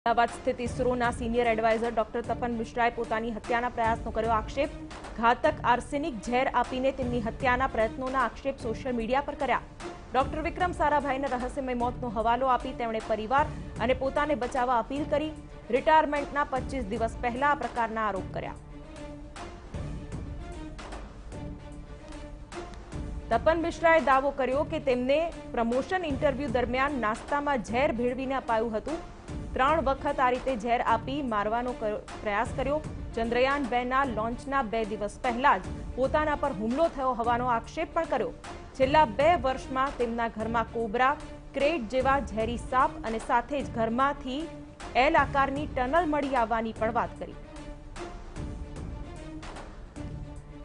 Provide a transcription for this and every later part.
અમદાવાદ સ્થિત ઇસરોના senior adviser doctor Tapan મિશ્રાએ પોતાની હત્યાના પ્રયાસનો કર્યો આક્ષેપ। ઘાતક આર્સેનિક ઝેર આપીને તેમની હત્યાના પ્રયત્નોના આક્ષેપ સોશિયલ મીડિયા પર કર્યા। ડોક્ટર વિક્રમ સારાભાઈને રહસ્યમય મોતનો હવાલો આપી તેમણે પરિવાર અને પોતાને બચાવવા અપીલ કરી। રિટાયરમેન્ટના 25 દિવસ પહેલા આ પ્રકારના આરોપ કર્યા। તપન મિશ્રાએ દાવો કર્યો કે તેમને પ્રમોશન ઇન્ટરવ્યુ દરમિયાન નાસ્તામાં ઝેર ભેળવીને અપાયું હતું। 3 વખત આ રીતે ઝેર આપી મારવાનો પ્રયાસ કર્યો। ચંદ્રયાન 2ના લોન્ચના 2 દિવસ પહેલા જ પોતાના પર હુમલો થયો હોવાનો આક્ષેપ પણ કર્યો। છેલ્લા 2 વર્ષમાં તેમના ઘરમાં કોબરા, ક્રેટ જેવા ઝેરી સાપ અને સાથે જ ઘરમાંથી એલ આકારની ટનલ મળી આવવાની પણ વાત કરી।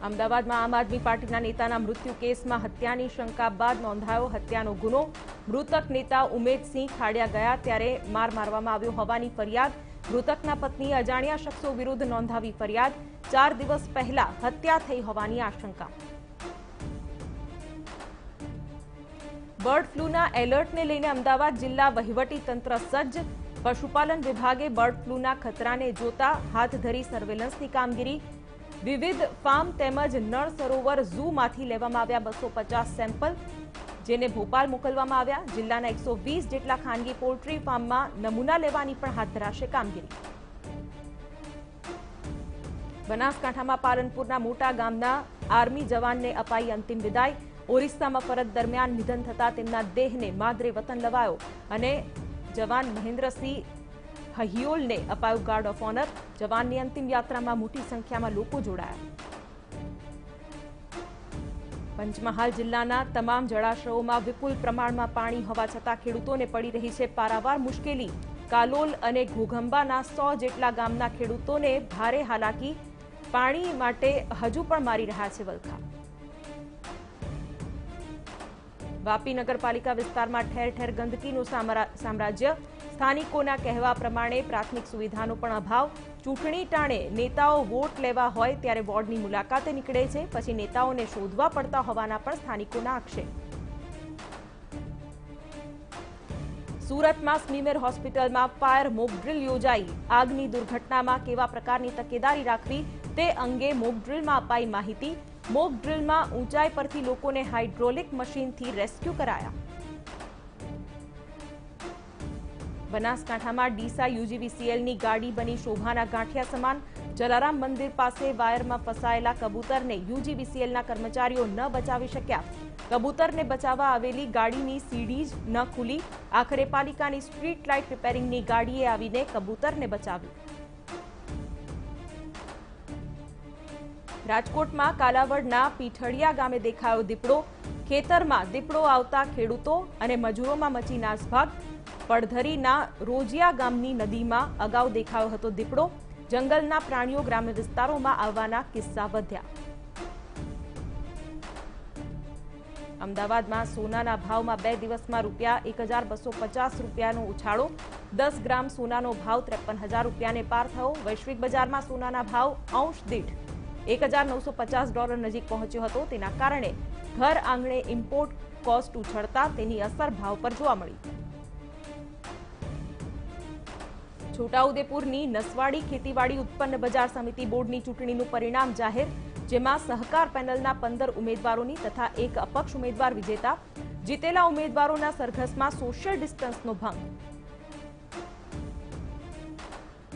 અમદાવાદમાં આમ આદમી પાર્ટીના નેતાના મૃત્યુ કેસમાં હત્યાની શંકા બાદ નોંધાયો હત્યાનો ગુનો। મૃતક નેતા ઉમેદસિંહ ખાડિયા ગયા ત્યારે માર મારવામાં આવ્યો હોવાની ફરિયાદ। મૃતકના પત્નીએ અજાણ્યા શખ્સો વિરુદ્ધ નોંધાવી ફરિયાદ। 4 દિવસ પહેલા હત્યા થઈ હોવાની આશંકા। બર્ડ ફ્લૂના એલર્ટને લઈને અમદાવાદ જિલ્લા વહીવટી તંત્ર સજ્જ। પશુપાલન વિભાગે બર્ડ ફ્લૂના ખતરાને જોતા હાથ ધરી સર્વેલન્સની કામગીરી। વિવિધ ફાર્મ તેમજ નળ સરોવર ઝૂમાંથી લેવામાં આવ્યા 250 સેમ્પલ, જેને ભોપાલ મોકલવામાં આવ્યા। જિલ્લાના 120 જેટલા ખાનગી પોલ્ટ્રી ફાર્મમાં નમૂના લેવાની પણ હાથ ધરાશે કામગીરી। બનાસકાંઠામાં પાલનપુરના મોટા ગામના આર્મી જવાનને અપાઈ અંતિમ વિદાય। ઓરિસ્સામાં ફરજ દરમિયાન નિધન થતા તેમના દેહને માદરે વતન લવાયો અને જવાન મહેન્દ્રસિંહ હહિયોલને અપાયું ગાર્ડ ઓફ ઓનર। જવાનની અંતિમ યાત્રામાં મોટી સંખ્યામાં લોકો જોડાયા। પંચમહાલ જિલ્લાના તમામ જળાશયોમાં વિપુલ પ્રમાણમાં પાણી હોવા છતાં ખેડૂતોને પડી રહી છે પારાવાર મુશ્કેલી। કાલોલ અને ઘોઘંબાના 100 જેટલા ગામના ખેડૂતોને ભારે હાલાકી। પાણી માટે હજુ પણ મારી રહ્યા છે વલખા। વાપી નગરપાલિકા વિસ્તારમાં ઠેર ઠેર ગંદકીનું સામ્રાજ્ય। સ્થાનિકોના કહેવા પ્રમાણે પ્રાથમિક સુવિધાનો પણ અભાવ। ચૂંટણી ટાણે નેતાઓ વોટ લેવા હોય ત્યારે વોર્ડની મુલાકાતે નીકળે છે, પછી નેતાઓને શોધવા પડતા હોવાના પણ સ્થાનિકોના આક્ષેપ। સુરતમાં સ્મીમેર હોસ્પિટલમાં ફાયર મોક ડ્રીલ યોજાઈ। આગની દુર્ઘટનામાં કેવા પ્રકારની તકેદારી રાખવી તે અંગે મોક ડ્રીલમાં અપાઈ માહિતી। મોક ડ્રીલમાં ઊંચાઈ પરથી લોકોને હાઇડ્રોલિક મશીનથી રેસ્ક્યુ કરાયા। બનાસકાંઠામાં ડીસા યુજીવીસીએલની ગાડી બની શોભાના ગાંઠિયા સમાન। જલારામ મંદિર પાસે વાયરમાં ફસાયેલા કબૂતરને યુજીવીસીએલના કર્મચારીઓ ન બચાવી શક્યા। કબૂતરને બચાવવા આવેલી ગાડીની સીડી જ ન ખુલી। આખરે પાલિકાની સ્ટ્રીટ લાઇટ રિપેરિંગની ગાડીએ આવીને કબૂતરને બચાવ્યું। રાજકોટમાં કાલાવડના પીઠડિયા ગામે દેખાયો દીપડો। ખેતરમાં દીપડો આવતા ખેડૂતો અને મજૂરોમાં મચી નાસભાગ। પડધરીના રોજિયા ગામની નદીમાં અગાઉ દેખાયો હતો દીપડો। જંગલના પ્રાણીઓ ગ્રામ્ય વિસ્તારોમાં આવવાના કિસ્સા વધ્યા। અમદાવાદમાં સોનાના ભાવમાં 2 દિવસમાં ₹1,250નો ઉછાળો। 10 ગ્રામ સોનાનો ભાવ 53,000 રૂપિયાને પાર થયો। વૈશ્વિક બજારમાં સોનાના ભાવ અંશ દીઠ $1,950 નજીક પહોંચ્યો હતો। તેના કારણે ઘર આંગણે ઇમ્પોર્ટ કોસ્ટ ઉછળતા તેની અસર ભાવ પર જોવા મળી। છોટાઉદેપુરની નસવાડી ખેતીવાડી ઉત્પન્ન બજાર સમિતિ બોર્ડની ચૂંટણીનું પરિણામ જાહેર, જેમાં સહકાર પેનલના 15 ઉમેદવારોની તથા 1 અપક્ષ ઉમેદવાર વિજેતા। જીતેલા ઉમેદવારોના સરઘસમાં સોશિયલ ડિસ્ટન્સનો ભંગ।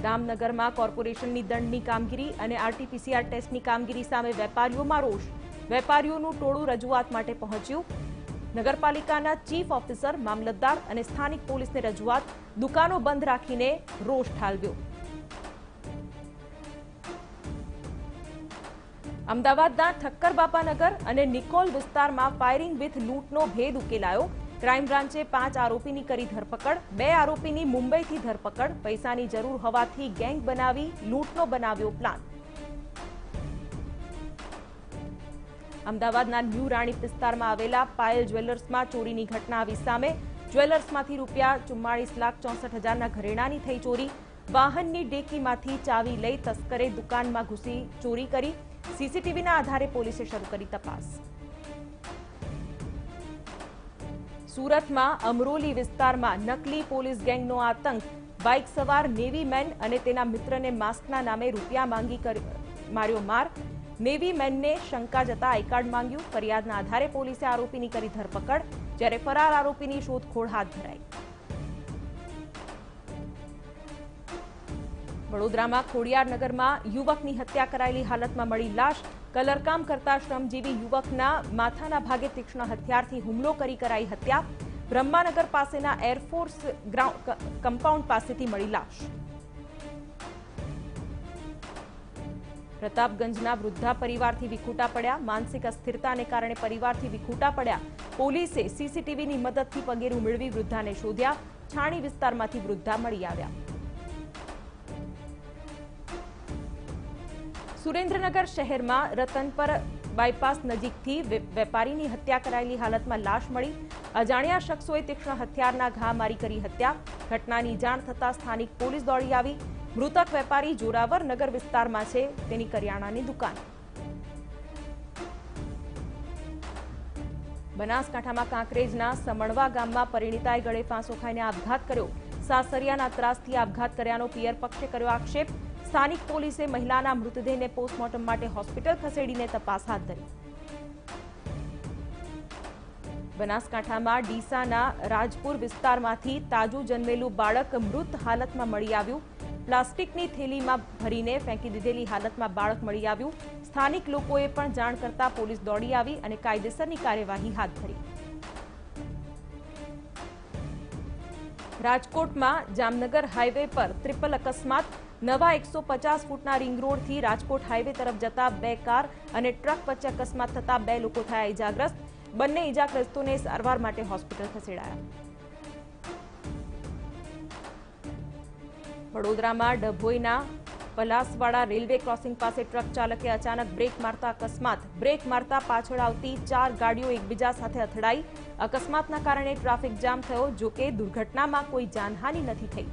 દામનગરમાં કોર્પોરેશનની દંડની કામગીરી અને આરટીપીસીઆર ટેસ્ટની કામગીરી સામે વેપારીઓમાં રોષ। વેપારીઓનું ટોળું રજૂઆત માટે પહોંચ્યું। નગરપાલિકાના ચીફ ઓફિસર, મામલતદાર અને સ્થાનિક પોલીસને રજૂઆત। દુકાનો બંધ રાખીને રોષ ઠાલવ્યો। અમદાવાદના ઠક્કરબાપાનગર અને નિકોલ વિસ્તારમાં ફાયરિંગ વિથ લૂંટનો ભેદ ઉકેલાયો। ક્રાઇમ બ્રાન્ચે 5 આરોપીની કરી ધરપકડ। 2 આરોપીની મુંબઈથી ધરપકડ। પૈસાની જરૂર હોવાથી ગેંગ બનાવી લૂંટનો બનાવ્યો પ્લાન। અમદાવાદના ન્યૂ રાણીપ વિસ્તારમાં આવેલા પાયલ જ્વેલર્સમાં ચોરીની ઘટના આવી સામે। જ્વેલર્સમાંથી ₹44,64,000ના ઘરેણાંની થઈ ચોરી। વાહનની ડેકીમાંથી ચાવી લઈ તસ્કરે દુકાનમાં ઘૂસી ચોરી કરી। સીસીટીવીના આધારે પોલીસે શરૂ કરી તપાસ। સુરતમાં અમરોલી વિસ્તારમાં નકલી પોલીસ ગેંગનો આતંક। બાઇક સવાર નેવી મેન અને તેના મિત્રને માસ્કના નામે રૂપિયા માંગી માર્યો માર. નેવી મેનને શંકા જતા આઈ કાર્ડ માંગ્યું. ફરિયાદના આધારે પોલીસે આરોપીની કરી ધરપકડ, જ્યારે ફરાર આરોપીની શોધખોળ હાથ ધરાઈ. વડોદરામાં ખોડિયારનગરમાં યુવકની હત્યા કરાયેલી હાલતમાં મળી લાશ. કલરકામ કરતા શ્રમજીવી યુવકના માથાના ભાગે તીક્ષ્ણ હથિયારથી હુમલો કરી કરાઈ હત્યા. બ્રહ્માનગર પાસેના એરફોર્સ કમ્પાઉન્ડ પાસેથી મળી લાશ. પ્રતાપગંજના વૃદ્ધા પરિવારથી વિખૂટા પડ્યા. માનસિક અસ્થિરતાને કારણે પરિવારથી વિખૂટા પડ્યા. પોલીસે સીસીટીવીની મદદથી પગેરું મેળવી વૃદ્ધાને શોધ્યા. છાણી વિસ્તારમાંથી વૃદ્ધા મળી આવ્યા. સુરેન્દ્રનગર શહેરમાં રતનપર બાયપાસ નજીકથી વેપારીની હત્યા કરાયેલી હાલતમાં લાશ મળી. અજાણ્યા શખ્સોએ તીક્ષ્ણ હથિયારના ઘા મારી કરી હત્યા. ઘટનાની જાણ થતાં સ્થાનિક પોલીસ દોડી આવી. મૃતક વેપારી જોરાવર નગર વિસ્તારમાં છે. તેની કરિયાણાની દુકાન. બનાસકાંઠામાં કાંકરેજના સમણવા ગામમાં પરિણીતાએ ગળે ફાંસો ખાઈને આપઘાત કર્યો. સાસરિયાના ત્રાસથી આપઘાત કર્યાનો પિયર પક્ષે કર્યો આક્ષેપ. સ્થાનિક પોલીસે મહિલાના મૃતદેહને પોસ્ટમોર્ટમ માટે હોસ્પિટલ ખસેડીને તપાસ હાથ ધરી. બનાસકાંઠામાં ડીસાના રાજપુર વિસ્તારમાંથી તાજું જન્મેલું બાળક મૃત હાલતમાં મળી આવ્યું. પ્લાસ્ટિકની થેલીમાં ભરીને ફેંકી દીધેલી હાલતમાં બાળક મળી આવ્યું. સ્થાનિક લોકોએ પણ જાણ કરતા પોલીસ દોડી આવી અને કાયદેસરની કાર્યવાહી હાથ ધરી. રાજકોટમાં જામનગર હાઈવે પર ટ્રિપલ અકસ્માત. નવા 150 ફૂટના રિંગ રોડથી રાજકોટ હાઈવે તરફ જતા 2 કાર અને ટ્રક વચ્ચે અકસ્માત થતા 2 લોકો થયા ઇજાગ્રસ્ત. બંને ઇજાગ્રસ્તોને સારવાર માટે હોસ્પિટલ ખસેડાયા. વડોદરામાં ડભોઈના પલાસવાડા રેલવે ક્રોસિંગ પાસે ટ્રક ચાલકે અચાનક બ્રેક મારતા અકસ્માત. બ્રેક મારતા પાછળ આવતી 4 ગાડીઓ એકબીજા સાથે અથડાઈ. અકસ્માતના કારણે ટ્રાફિક જામ થયો. જોકે દુર્ઘટનામાં કોઈ જાનહાનિ નથી થઈ.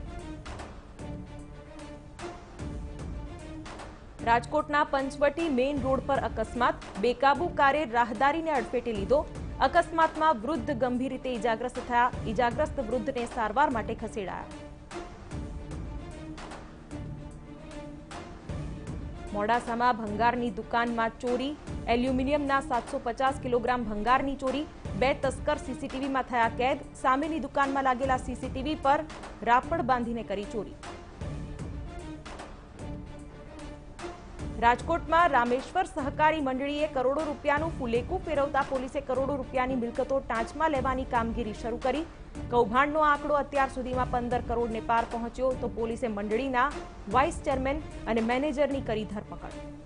રાજકોટના પંચવટી મેઇન રોડ પર અકસ્માત. બેકાબુ કારે રાહદારીને અડફેટે લીધો. અકસ્માતમાં વૃદ્ધ ગંભીર રીતે ઇજાગ્રસ્ત થયા. ઇજાગ્રસ્ત વૃદ્ધને સારવાર માટે ખસેડાયા. મોડાસામાં ભંગારની દુકાનમાં ચોરી. એલ્યુમિનિયમના 750 કિલોગ્રામ ભંગારની ચોરી. 2 તસ્કર સીસીટીવીમાં થયા કેદ. સામેની દુકાનમાં લાગેલા સીસીટીવી પર રાપડ બાંધીને કરી ચોરી. રાજકોટમાં રામેશ્વર સહકારી મંડળીએ કરોડો રૂપિયાનું ફુલેકું ફેરવતા પોલીસે કરોડો રૂપિયાની મિલકતો ટાંચમાં લેવાની કામગીરી શરૂ કરી. કૌભાંડનો આંકડો અત્યાર સુધીમાં 15 કરોડને પાર પહોંચ્યો. તો પોલીસે મંડળીના વાઇસ ચેરમેન અને મેનેજરની કરી ધરપકડ.